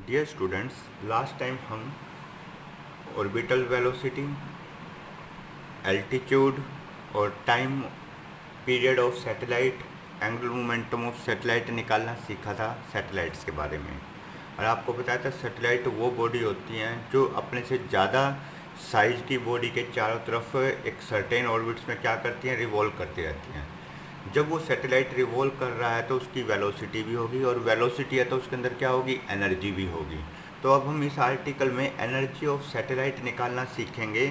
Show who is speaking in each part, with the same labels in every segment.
Speaker 1: Dear students, last time हम orbital velocity, altitude और time period of satellite, angular momentum of satellite निकालना सीखा था सैटेलाइट्स के बारे में। और आपको बताया था सैटेलाइट वो बॉडी होती हैं जो अपने से ज़्यादा साइज की बॉडी के चारों तरफ एक सर्टेन ऑर्बिट्स में क्या करती हैं, रिवॉल्व करती रहती हैं। जब वो सैटेलाइट रिवॉल्व कर रहा है तो उसकी वेलोसिटी भी होगी, और वेलोसिटी है तो उसके अंदर क्या होगी, एनर्जी भी होगी। तो अब हम इस आर्टिकल में एनर्जी ऑफ सैटेलाइट निकालना सीखेंगे,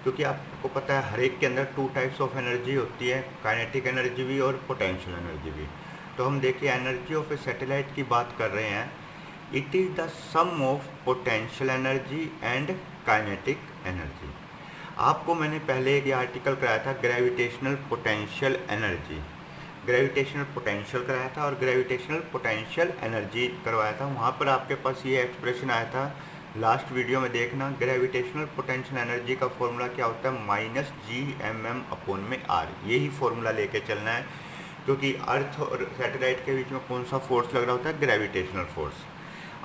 Speaker 1: क्योंकि आपको पता है हर एक के अंदर टू टाइप्स ऑफ एनर्जी होती है, काइनेटिक एनर्जी भी और पोटेंशियल एनर्जी भी। तो हम देखिए एनर्जी ऑफ ए सैटेलाइट की बात कर रहे हैं। It is the sum of potential energy and kinetic energy. आपको मैंने एक ये आर्टिकल कराया था gravitational potential energy, gravitational potential कराया था और ग्रेविटेशनल पोटेंशियल एनर्जी करवाया था। वहाँ पर आपके पास ये एक्सप्रेशन आया था, लास्ट वीडियो में देखना। ग्रेविटेशनल पोटेंशियल एनर्जी का फॉर्मूला क्या होता है, -Gmm/r। यही फॉर्मूला लेके चलना है, क्योंकि अर्थ और सैटेलाइट के बीच में कौन सा फोर्स लग रहा होता है, ग्रेविटेशनल फोर्स।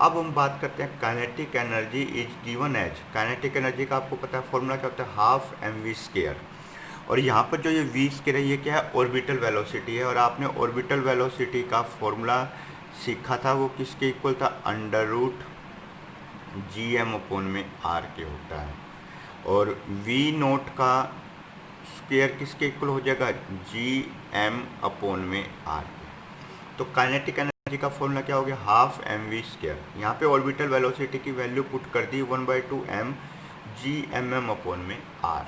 Speaker 1: अब हम बात करते हैं kinetic energy is given as. Kinetic energy का आपको पता है फॉर्मूला क्या होता है, 12mv²। और यहाँ पर जो ये v स्क्वायर है, ये क्या है, ऑर्बिटल वेलोसिटी है। और आपने ऑर्बिटल वेलोसिटी का फॉर्मूला सीखा था, वो किसके इक्वल था, √Gm/r के होता है। और v नोट का स्क्वायर किसके इक्वल हो जाएगा, Gm/r के। तो काइनेटिक एनर्जी का फॉर्मूला क्या हो गया, 12mv²। यहाँ पे ऑर्बिटल वेलोसिटी की वैल्यू पुट कर दी 1/2m Gmm/r।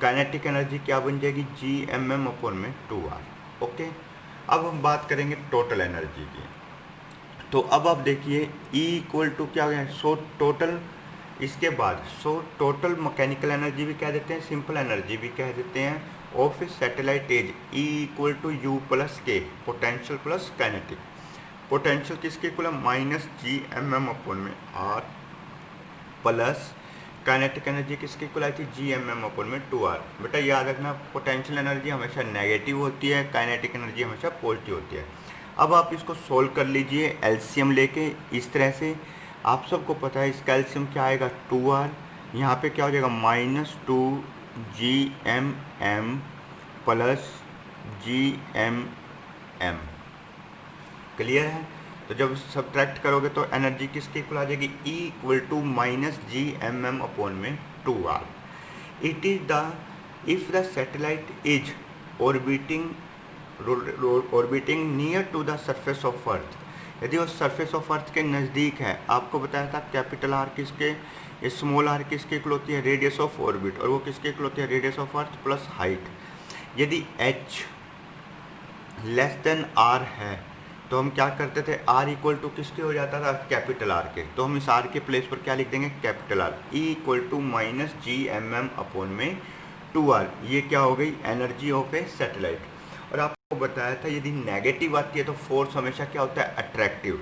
Speaker 1: काइनेटिक एनर्जी क्या बन जाएगी, Gmm/2r। ओके। अब हम बात करेंगे टोटल एनर्जी की। तो अब आप देखिए E क्या हो गया, सो टोटल, इसके बाद सो टोटल मैकेनिकल एनर्जी भी कह देते हैं, सिंपल एनर्जी भी कह देते हैं, of A satellite is E=U+K, potential plus kinetic. Potential किसके इक्वल है, -Gmm/r प्लस काइनेटिक एनर्जी किसके इक्वल आई थी, Gmm/2r। बेटा याद रखना, पोटेंशियल एनर्जी हमेशा नेगेटिव होती है, काइनेटिक एनर्जी हमेशा पॉजिटिव होती है। अब आप इसको सोल्व कर लीजिए एलसीएम लेके इस तरह से। आप सबको पता है इसका एलसीएम क्या आएगा, 2r। यहाँ पे क्या हो जाएगा, -2Gmm प्लस Gmm। क्लियर है। तो जब सब्ट्रैक्ट करोगे तो एनर्जी किसके इक्वल आ जाएगी, E=-Gmm/2r। It is the if the satellite is orbiting near to the surface of earth. यदि वो सरफेस ऑफ अर्थ के नज़दीक है, आपको बताया था कैपिटल आर किसके, स्मॉल आर किसके इक्वल होती है, रेडियस ऑफ ऑर्बिट, और वो किसके इक्वल होती है, radius of earth plus height. यदि h लेस देन r है तो हम क्या करते थे, r इक्वल टू किसके हो जाता था, कैपिटल आर के। तो हम इस r के प्लेस पर क्या लिख देंगे, कैपिटल आर। E=-Gmm/2r। ये क्या हो गई, एनर्जी ऑफ ए सैटेलाइट। और आपको बताया था यदि नेगेटिव आती है तो फोर्स हमेशा क्या होता है, अट्रैक्टिव।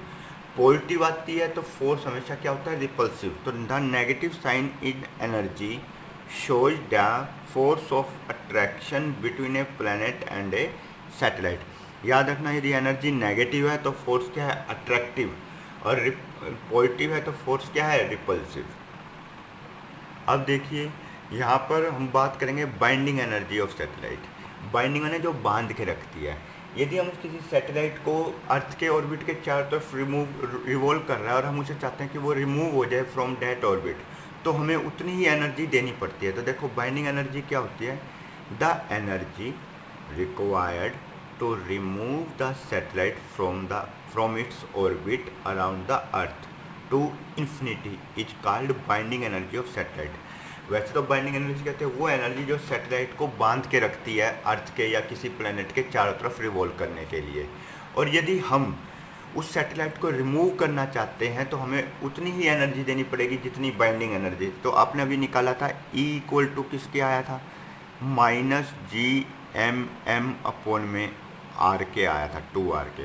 Speaker 1: पॉजिटिव आती है तो फोर्स हमेशा क्या होता है, रिपल्सिव। तो the negative sign in energy shows the force of attraction between a planet and a satellite. याद रखना, यदि एनर्जी नेगेटिव है तो फोर्स क्या है, अट्रैक्टिव, और पॉजिटिव है तो फोर्स क्या है, रिपल्सिव। अब देखिए यहाँ पर हम बात करेंगे binding energy of satellite. Binding energy जो बांध के रखती है। यदि हम किसी सैटेलाइट को अर्थ के ऑर्बिट के चारों तरफ रिवॉल्व कर रहा है और हम उसे चाहते हैं कि वो रिमूव हो जाए फ्रॉम दैट ऑर्बिट, तो हमें उतनी ही एनर्जी देनी पड़ती है। तो देखो बाइंडिंग एनर्जी क्या होती है, the energy required to remove the satellite from its orbit around the earth to infinity is called binding energy of satellite। वैसे तो बाइंडिंग एनर्जी कहते हैं वो एनर्जी जो सैटेलाइट को बांध के रखती है अर्थ के या किसी प्लेनेट के चारों तरफ रिवॉल्व करने के लिए। और यदि हम उस सैटेलाइट को रिमूव करना चाहते हैं तो हमें उतनी ही एनर्जी देनी पड़ेगी जितनी बाइंडिंग एनर्जी। तो आपने अभी निकाला था E= किसके आया था, -Gmm/r के आया था, 2r के।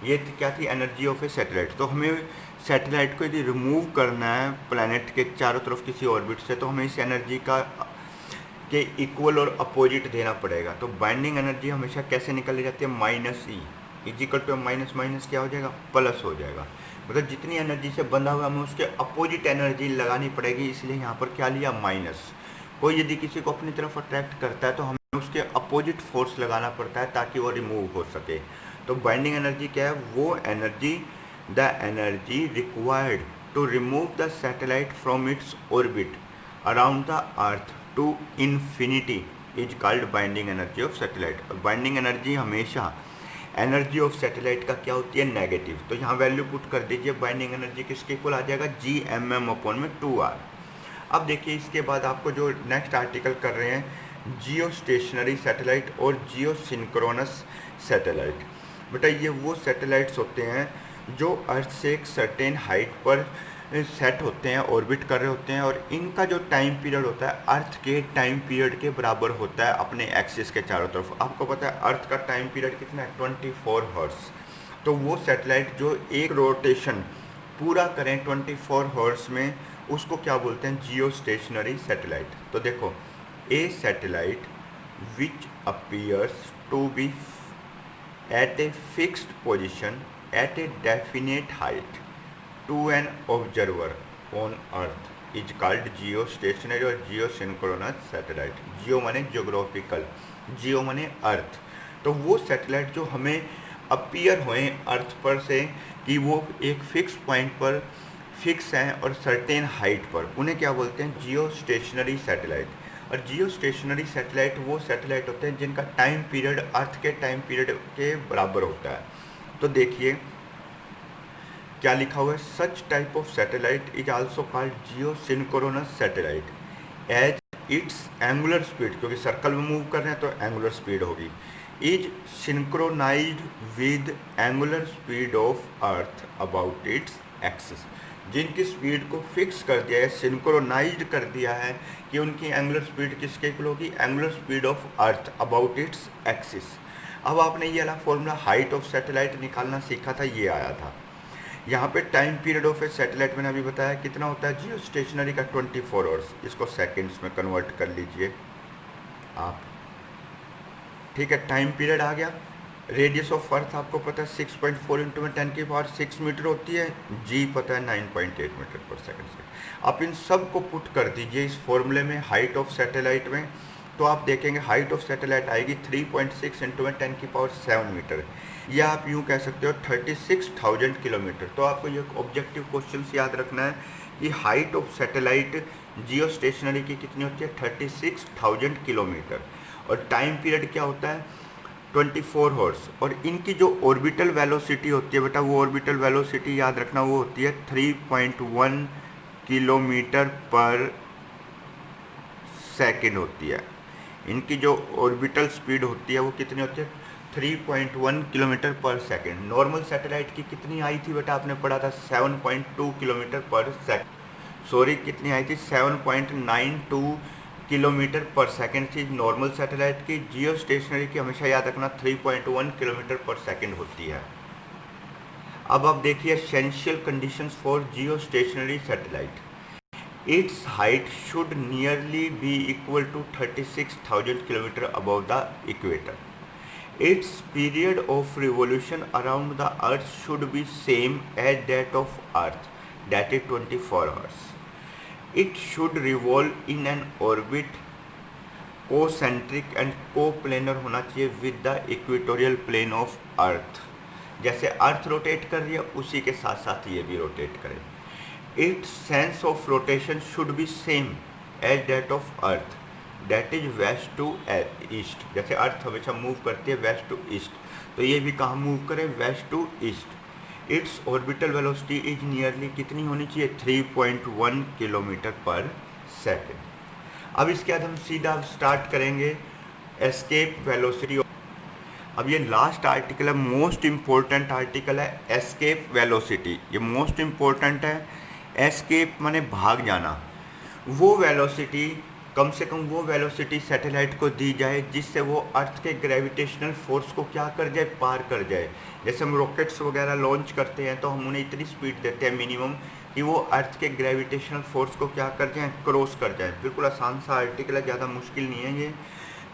Speaker 1: ये क्या थी, एनर्जी ऑफ ए सैटेलाइट। तो हमें सैटेलाइट को यदि रिमूव करना है प्लैनेट के चारों तरफ किसी ऑर्बिट से, तो हमें इस एनर्जी का के इक्वल और अपोजिट देना पड़ेगा। तो बाइंडिंग एनर्जी हमेशा कैसे निकाली जाती है, -E। Is equal to minus minus क्या हो जाएगा, प्लस हो जाएगा। मतलब जितनी एनर्जी से बंधा हुआ हमें उसके अपोजिट एनर्जी लगानी पड़ेगी, इसलिए यहाँ पर क्या लिया, माइनस। कोई यदि किसी को अपनी तरफ अट्रैक्ट करता है तो हमें उसके अपोजिट फोर्स लगाना पड़ता है ताकि वो रिमूव हो सके। तो बाइंडिंग एनर्जी क्या है, वो energy, the energy required to remove the satellite from its orbit around the earth to infinity is called binding energy of satellite. और बाइंडिंग एनर्जी हमेशा एनर्जी ऑफ सैटेलाइट का क्या होती है, नेगेटिव। तो यहाँ वैल्यू पुट कर दीजिए, बाइंडिंग एनर्जी किसके इक्वल आ जाएगा, Gmm/2r। अब देखिए इसके बाद आपको जो नेक्स्ट आर्टिकल कर रहे हैं, जियो स्टेशनरी सैटेलाइट और जियो सिंक्रोनस सैटेलाइट। बेटा ये वो सैटेलाइट्स होते हैं जो अर्थ से एक सर्टेन हाइट पर सेट होते हैं, ऑर्बिट कर रहे होते हैं, और इनका जो टाइम पीरियड होता है अर्थ के टाइम पीरियड के बराबर होता है अपने एक्सिस के चारों तरफ। आपको पता है अर्थ का टाइम पीरियड कितना है, 24 हॉर्स। तो वो सैटेलाइट जो एक रोटेशन पूरा करें 24 हॉर्स में, उसको क्या बोलते हैं, जियो स्टेशनरी सैटेलाइट। तो देखो, a satellite which appears to be at a fixed position at a definite height to an observer on earth is called geostationary और geosynchronous satellite। जियो माने जोग्राफिकल, जियो माने अर्थ। तो वो सैटेलाइट जो हमें अपीयर हुए अर्थ पर से कि वो एक फिक्स पॉइंट पर फिक्स हैं और सर्टेन हाइट पर, उन्हें क्या बोलते हैं, जियो स्टेशनरी सैटेलाइट। और जियो स्टेशनरी सैटेलाइट वो सैटेलाइट होते हैं जिनका टाइम पीरियड अर्थ के टाइम पीरियड के बराबर होता है। तो देखिए क्या लिखा हुआ है, such type of satellite is also called geosynchronous satellite as its angular speed, क्योंकि सर्कल में मूव कर रहे हैं तो एंगुलर स्पीड होगी, is synchronised with angular speed of earth about its axis. जिनकी स्पीड को फिक्स कर दिया है, सिंक्रोनाइज्ड कर दिया है कि उनकी एंगुलर स्पीड किसके इक्वल होगी, angular speed of earth about its axis. अब आपने ये वाला फॉर्मूला हाइट ऑफ सैटेलाइट निकालना सीखा था, ये आया था। यहाँ पे time period of A satellite मैंने अभी बताया कितना होता है, जियो स्टेशनरी का 24 आवर्स। इसको सेकंड्स में कन्वर्ट कर लीजिए आप, ठीक है। टाइम पीरियड आ गया। रेडियस ऑफ अर्थ आपको पता है 6.4 इंटू में 10⁶ मीटर होती है, जी पता है 9.8 मीटर पर सेकंड से। आप इन सब को पुट कर दीजिए इस फॉर्मूले में हाइट ऑफ सैटेलाइट में, तो आप देखेंगे हाइट ऑफ सैटेलाइट आएगी 3.6 इंटू में 10⁷ मीटर, या आप यूँ कह सकते हो 36,000 किलोमीटर। तो आपको ये ऑब्जेक्टिव क्वेश्चन याद रखना है कि height of satellite Jio stationery की कितनी होती है, 36,000 किलोमीटर। और टाइम पीरियड क्या होता है, 24 हॉर्स। और इनकी जो ऑर्बिटल वेलोसिटी होती है बेटा, वो ऑर्बिटल वेलोसिटी याद रखना, वो होती है 3.1 किलोमीटर पर सेकेंड होती है। इनकी जो ऑर्बिटल स्पीड होती है वो कितनी होती है, 3.1 किलोमीटर पर सेकेंड। नॉर्मल सैटेलाइट की कितनी आई थी बेटा, आपने पढ़ा था 7.2 किलोमीटर पर सेकेंड, सॉरी कितनी आई थी, 7.92 किलोमीटर पर सेकेंड थी नॉर्मल सैटेलाइट की। जियो स्टेशनरी की हमेशा याद रखना 3.1 किलोमीटर पर सेकेंड होती है। अब आप देखिए essential conditions for Jio stationery satellite. Its height should nearly be equal to 36,000 km above the equator. Its period of revolution around the Earth should be same as that of Earth, that is 24 hours. It should revolve in an orbit concentric and coplanar होना चाहिए with the equatorial plane of Earth। जैसे earth rotate कर रही है उसी के साथ साथ ये भी रोटेट करे। Its sense of rotation should be same as that of Earth, that is west to east। जैसे अर्थ हमेशा मूव करती है वेस्ट टू ईस्ट, तो ये भी कहाँ मूव करे, west to east. Its orbital velocity is nearly कितनी होनी चाहिए, 3.1 किलोमीटर पर सेकेंड। अब इसके बाद हम सीधा स्टार्ट करेंगे एस्केप वेलोसिटी। अब ये लास्ट आर्टिकल है, मोस्ट इम्पोर्टेंट आर्टिकल है, एस्केप वेलोसिटी। ये मोस्ट इम्पोर्टेंट है। एस्केप माने भाग जाना। वो वेलोसिटी, कम से कम वो वेलोसिटी सैटेलाइट को दी जाए जिससे वो अर्थ के ग्रेविटेशनल फोर्स को क्या कर जाए, पार कर जाए। जैसे हम रॉकेट्स वगैरह लॉन्च करते हैं तो हम उन्हें इतनी स्पीड देते हैं मिनिमम कि वो अर्थ के ग्रेविटेशनल फोर्स को क्या कर जाए, क्रॉस कर जाए। बिल्कुल आसान सा आर्टिकल है, ज़्यादा मुश्किल नहीं है ये।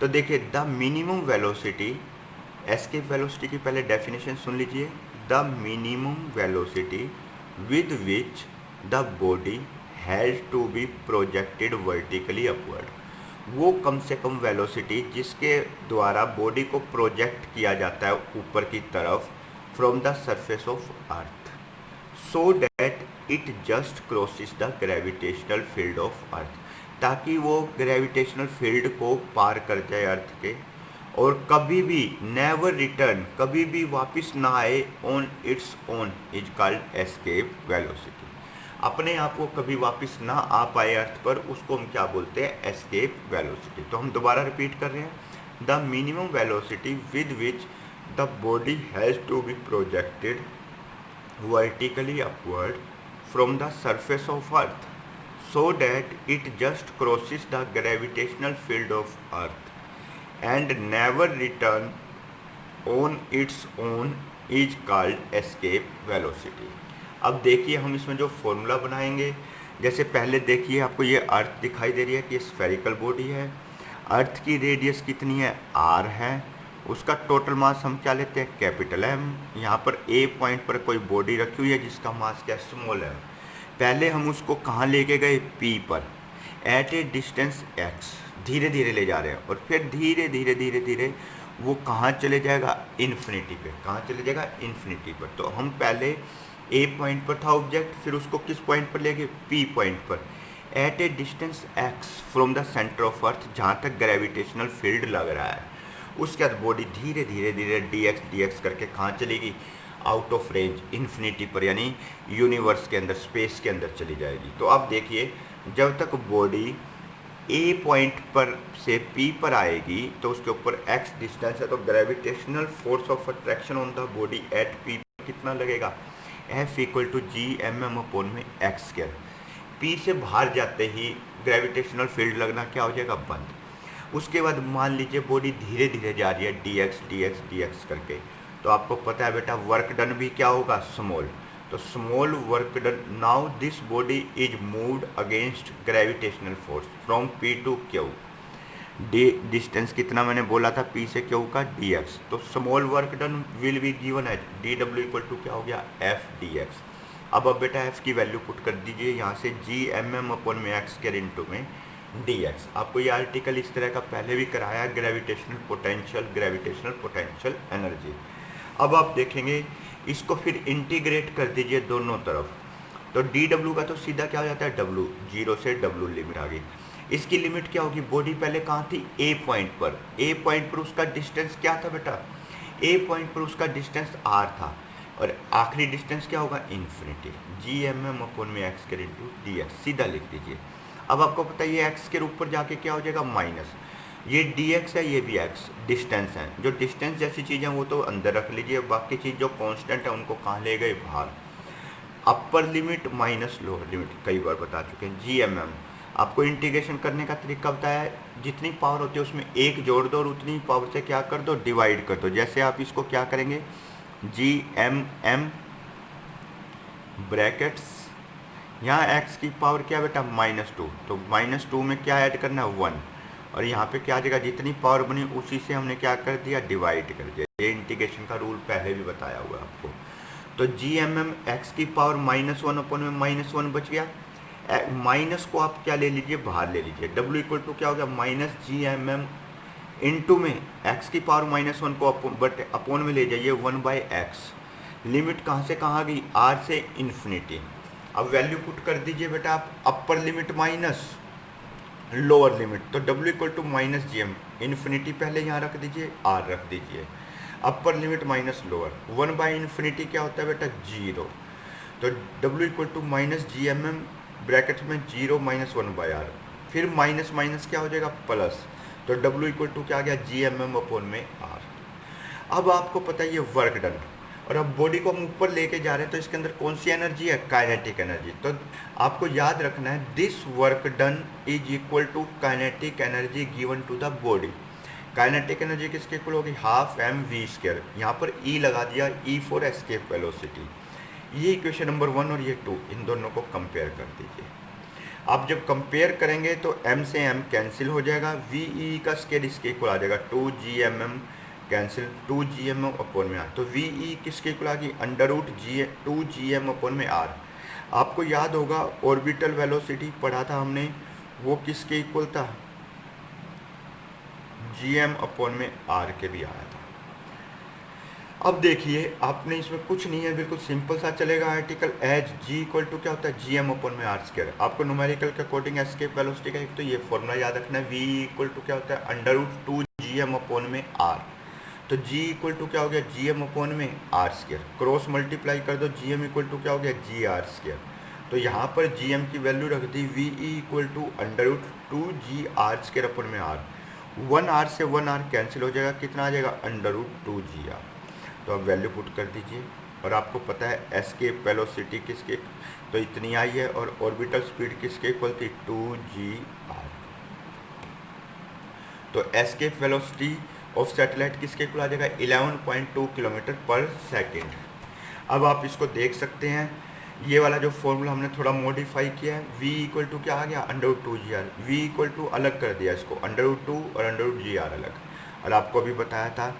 Speaker 1: तो देखिए the minimum velocity escape velocity की पहले डेफिनेशन सुन लीजिए। The minimum velocity with which the body has to be projected vertically upward. वो कम से कम वेलोसिटी जिसके द्वारा बॉडी को प्रोजेक्ट किया जाता है ऊपर की तरफ from the surface of earth, so that it just crosses the gravitational field of earth, ताकि वो ग्रेविटेशनल फील्ड को पार कर जाए अर्थ के और कभी भी नेवर रिटर्न, कभी भी वापस ना आए on its own, is called escape velocity. अपने आप को कभी वापस ना आ पाए अर्थ पर, उसको हम क्या बोलते हैं? Escape velocity. तो हम दोबारा रिपीट कर रहे हैं। The minimum velocity with which the body has to be projected vertically upward from the surface of earth, so that it just crosses the gravitational field of earth and never return on its own, is called escape velocity। अब देखिए हम इसमें जो formula बनाएंगे, जैसे पहले देखिए आपको ये अर्थ दिखाई दे रही है कि स्फेरिकल बॉडी है, अर्थ की रेडियस कितनी है? r है, उसका टोटल मास हम क्या लेते हैं? Capital M. यहाँ पर ए पॉइंट पर कोई बॉडी रखी हुई है जिसका मास क्या है? Small m. पहले हम उसको कहाँ लेके गए? पी पर, एट ए डिस्टेंस एक्स, धीरे धीरे ले जा रहे हैं और फिर धीरे धीरे धीरे धीरे वो कहाँ चले जाएगा? इन्फिनिटी पे। कहाँ चले जाएगा? इन्फिनिटी पर। तो हम पहले ए पॉइंट पर था ऑब्जेक्ट, फिर उसको किस पॉइंट पर ले गए? पी पॉइंट पर, at a distance x from the centre of earth, जहाँ तक ग्रेविटेशनल फील्ड लग रहा है। उसके बाद बॉडी धीरे धीरे धीरे डी एक्स करके कहाँ चलेगी? आउट ऑफ रेंज, इन्फिनिटी पर, यानी यूनिवर्स के अंदर, स्पेस के अंदर चली जाएगी। तो अब देखिए, जब तक बॉडी ए पॉइंट पर से पी पर आएगी तो उसके ऊपर एक्स डिस्टेंस है, तो gravitational force of attraction on the body at P कितना लगेगा? F equal to G M m upon में एक्स स्क्वायर। पी से बाहर जाते ही ग्रेविटेशनल फील्ड लगना क्या हो जाएगा? बंद। उसके बाद मान लीजिए बॉडी धीरे धीरे जा रही है डी एक्स करके, तो आपको पता है बेटा वर्क डन भी क्या होगा? स्मॉल। तो small work done, now this body is moved against gravitational force from P to Q. D distance कितना मैंने बोला था? पी से क्यू का डी एक्स। तो small work done will be given as d W equal to क्या हो गया? F d x. अब बेटा एफ की वैल्यू पुट कर दीजिए यहाँ से, जी एम एम अपॉन में एक्स के इंटू में डी एक्स। आपको ये आर्टिकल इस तरह का पहले भी कराया, ग्रेविटेशनल पोटेंशियल एनर्जी। अब आप देखेंगे इसको फिर इंटीग्रेट कर दीजिए दोनों तरफ, तो डी डब्ल्यू का तो सीधा क्या हो जाता है? डब्ल्यू, जीरो से डब्ल्यू लिमिट आ गई। इसकी लिमिट क्या होगी? बॉडी पहले कहाँ थी? ए पॉइंट पर। ए पॉइंट पर उसका डिस्टेंस क्या था बेटा? ए पॉइंट पर उसका डिस्टेंस आर था, और आखिरी डिस्टेंस क्या होगा? Infinity. G M m upon में एक्स के इंटू डी एक्स, सीधा लिख दीजिए। अब आपको पता है ये एक्स के ऊपर जाके क्या हो जाएगा? माइनस। ये डी एक्स है, ये भी एक्स डिस्टेंस है। जो डिस्टेंस जैसी चीज़ है वो तो अंदर रख लीजिए, बाकी चीज़ जो कांस्टेंट है उनको कहाँ ले गए? बाहर। अपर लिमिट माइनस लोअर लिमिट, कई बार बता चुके हैं। जी एम एम आपको इंटीग्रेशन करने का तरीका बताया है, जितनी पावर होती है उसमें एक जोड़ दो और उतनी पावर से क्या कर दो? डिवाइड कर दो। जैसे आप इसको क्या करेंगे? जी एम एम ब्रैकेट्स, यहाँ x की पावर क्या बेटा? -2, तो -2 में क्या ऐड करना है? 1, और यहाँ पे क्या आ जाएगा? जितनी पावर बनी उसी से हमने क्या कर दिया? डिवाइड कर दिया। ये इंटीग्रेशन का रूल पहले भी बताया हुआ है आपको। तो जी एम एम एक्स की पावर -1 अपन में -1 बच गया। माइनस को आप क्या ले लीजिए? बाहर ले लीजिए। डब्ल्यू इक्वल टू क्या हो गया? Minus G M m into में एक्स की पावर -1 को अपोन में ले जाइए 1/x। लिमिट कहाँ से कहाँ आ गई? आर से इन्फिनिटी। अब वैल्यू पुट कर दीजिए बेटा आप, upper limit minus lower limit, तो W equal to minus G M, infinity पहले यहाँ रख दीजिए, आर रख दीजिए, अपर लिमिट माइनस लोअर, 1/इन्फिनिटी क्या होता है बेटा? 0। तो W equal to minus G M M bracket में 0 - 1/r, फिर माइनस माइनस क्या हो जाएगा? प्लस, तो डब्ल्यू इक्वल टू क्या आ गया? जी एम एम अपॉन में आर। अब आपको पता है ये वर्क डन, और अब बॉडी को हम ऊपर लेके जा रहे हैं, तो इसके अंदर कौन सी एनर्जी है? Kinetic energy. तो आपको याद रखना है, this work done is equal to kinetic energy given to the body. Kinetic energy किसके इक्वल होगी? Half m v square. यहाँ पर ई लगा दिया, ई फॉर एस्केप वेलोसिटी। ये इक्वेशन नंबर 1 और ये 2, इन दोनों को कंपेयर कर दीजिए। आप जब कंपेयर करेंगे तो m से m कैंसिल हो जाएगा, वी ई का स्केयर इसके इक्वल आ जाएगा 2 GMM कैंसिल 2gm/r। तो वी किसके इक्वल आ गई, √2gm/r। आपको याद होगा ऑर्बिटल वेलोसिटी पढ़ा था हमने, वो किसके इक्वल था, gm/r के भी आया था। अब देखिए आपने इसमें कुछ नहीं है, बिल्कुल सिंपल सा चलेगा article, as g equal to क्या होता है, gm/r²। आपको न्यूमेरिकल के अकॉर्डिंग एस्केप वेलोसिटी का एक तो ये फॉर्मूला याद रखना है, v इक्वल टू क्या होता है, √2gm/r। तो g इक्वल टू क्या हो गया, gm/r²। क्रॉस मल्टीप्लाई कर दो, gm इक्वल टू क्या हो गया, gr²। तो यहाँ पर gm की वैल्यू रख दी ve equal to √2gr²/r। 1r से 1r कैंसिल हो जाएगा, कितना आ जाएगा, √2gr। तो अब वैल्यू पुट कर दीजिए, और आपको पता है एस्केप वेलोसिटी किसके, तो इतनी आई है, और ऑर्बिटल स्पीड किसके इक्वल थी, 2gr। तो एस्केप वेलोसिटी ऑफ सैटेलाइट किसके इक्वल आ जाएगा, 11.2 किलोमीटर पर सेकेंड। अब आप इसको देख सकते हैं, ये वाला जो फॉर्मूला हमने थोड़ा मॉडिफाई किया है, v इक्वल टू क्या आ गया, √2gr। v इक्वल टू अलग कर दिया इसको, √2 और √gr अलग। और आपको अभी बताया था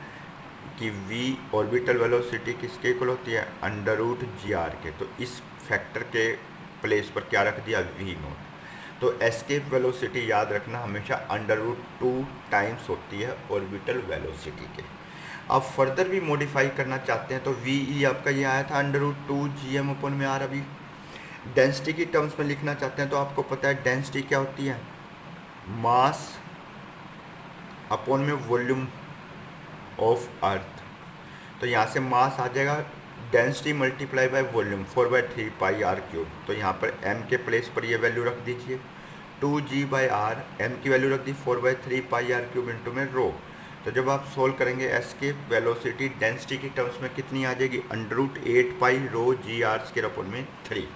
Speaker 1: कि v ऑर्बिटल वेलोसिटी किसके इक्वल होती है, √gr के। तो इस फैक्टर के प्लेस पर क्या रख दिया, v0। तो एस्केप वेलोसिटी याद रखना हमेशा √2 टाइम्स होती है ऑर्बिटल वेलोसिटी के। आप फर्दर भी मॉडिफाई करना चाहते हैं तो ve आपका ये आया था √2gm/r। अभी डेंसिटी की टर्म्स में लिखना चाहते हैं तो आपको पता है डेंसिटी क्या होती है, मास अपॉन में वॉल्यूम ऑफ अर्थ। तो यहाँ से मास आ जाएगा density multiply by volume 4/3πr³। तो यहाँ पर m के प्लेस पर ये वैल्यू रख दीजिए 2g/r, m की वैल्यू रख दी 4/3πr³ इंटू में रो। तो जब आप सोल्व करेंगे एस्केप वेलोसिटी डेंसिटी की टर्म्स में कितनी आ जाएगी, √8πρgr²/3।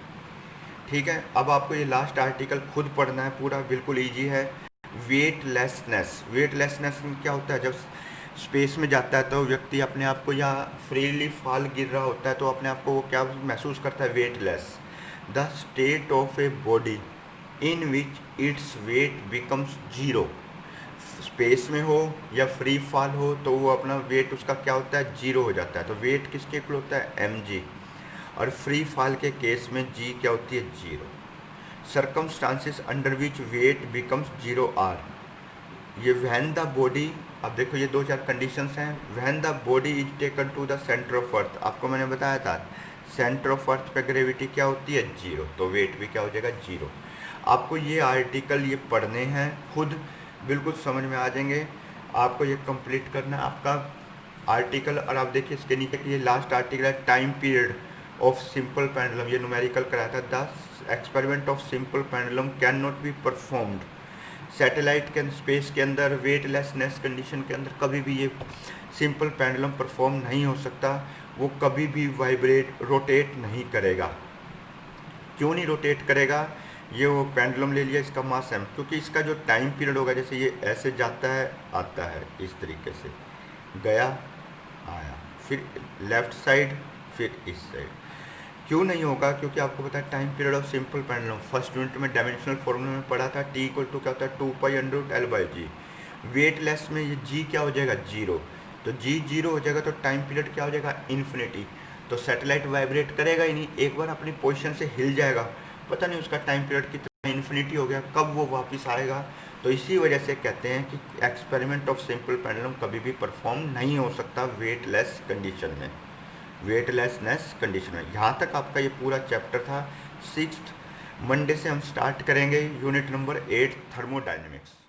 Speaker 1: ठीक है, अब आपको ये लास्ट आर्टिकल खुद पढ़ना है पूरा, बिल्कुल ईजी है। वेटलेसनेस, वेटलेसनेस में क्या होता है, जब स्पेस में जाता है तो व्यक्ति अपने आप को, या फ्रीली फॉल गिर रहा होता है तो अपने आप को वो क्या महसूस करता है, weightless. The state of a body in which its weight becomes zero. Space में हो या फ्री फॉल हो तो वो अपना वेट उसका क्या होता है, जीरो हो जाता है। तो वेट किसके इक्वल होता है, mg। और फ्री फॉल के केस में g क्या होती है, zero. Circumstances under which weight becomes zero are, ये व्हेन द बॉडी, अब देखो ये 2-4 कंडीशंस हैं। When the body is taken to the centre of earth, आपको मैंने बताया था सेंटर ऑफ अर्थ पे ग्रेविटी क्या होती है, जीरो। तो वेट भी क्या हो जाएगा, जीरो। आपको ये आर्टिकल ये पढ़ने हैं, खुद बिल्कुल समझ में आ जाएंगे। आपको ये कंप्लीट करना है आपका आर्टिकल। और आप देखिए इसके नीचे कि ये लास्ट आर्टिकल है, time period of simple pendulum, ये न्यूमेरिकल कराया था। The experiment of simple pendulum can not be performed. Satellite के स्पेस के अंदर वेटलेसनेस कंडीशन के अंदर कभी भी ये सिंपल पेंडुलम परफॉर्म नहीं हो सकता, वो कभी भी वाइब्रेट रोटेट नहीं करेगा। क्यों नहीं रोटेट करेगा, ये वो पेंडुलम ले लिया, इसका मास m, क्योंकि इसका जो टाइम पीरियड होगा, जैसे ये ऐसे जाता है आता है, इस तरीके से गया आया, फिर लेफ्ट साइड फिर इस साइड। क्यों नहीं होगा, क्योंकि आपको पता है time period of simple pendulum first unit में डायमेंशनल फॉर्मूला में पढ़ा था, t इक्वल टू क्या होता है, 2π√L/g। वेटलेस में ये g क्या हो जाएगा, जीरो। तो g जीरो हो जाएगा तो टाइम पीरियड क्या हो जाएगा, इन्फिनिटी। तो सैटेलाइट वाइब्रेट करेगा ही नहीं, एक बार अपनी पोजीशन से हिल जाएगा, पता नहीं उसका टाइम पीरियड कितना इन्फिनिटी हो गया, कब वो वापस आएगा। तो इसी वजह से कहते हैं कि एक्सपेरिमेंट ऑफ सिंपल पेंडुलम कभी भी परफॉर्म नहीं हो सकता वेटलेस कंडीशन में, वेटलेसनेस कंडीशन में। यहाँ तक आपका ये पूरा चैप्टर था। 6th मंडे से हम स्टार्ट करेंगे यूनिट नंबर 8 थर्मोडायनेमिक्स।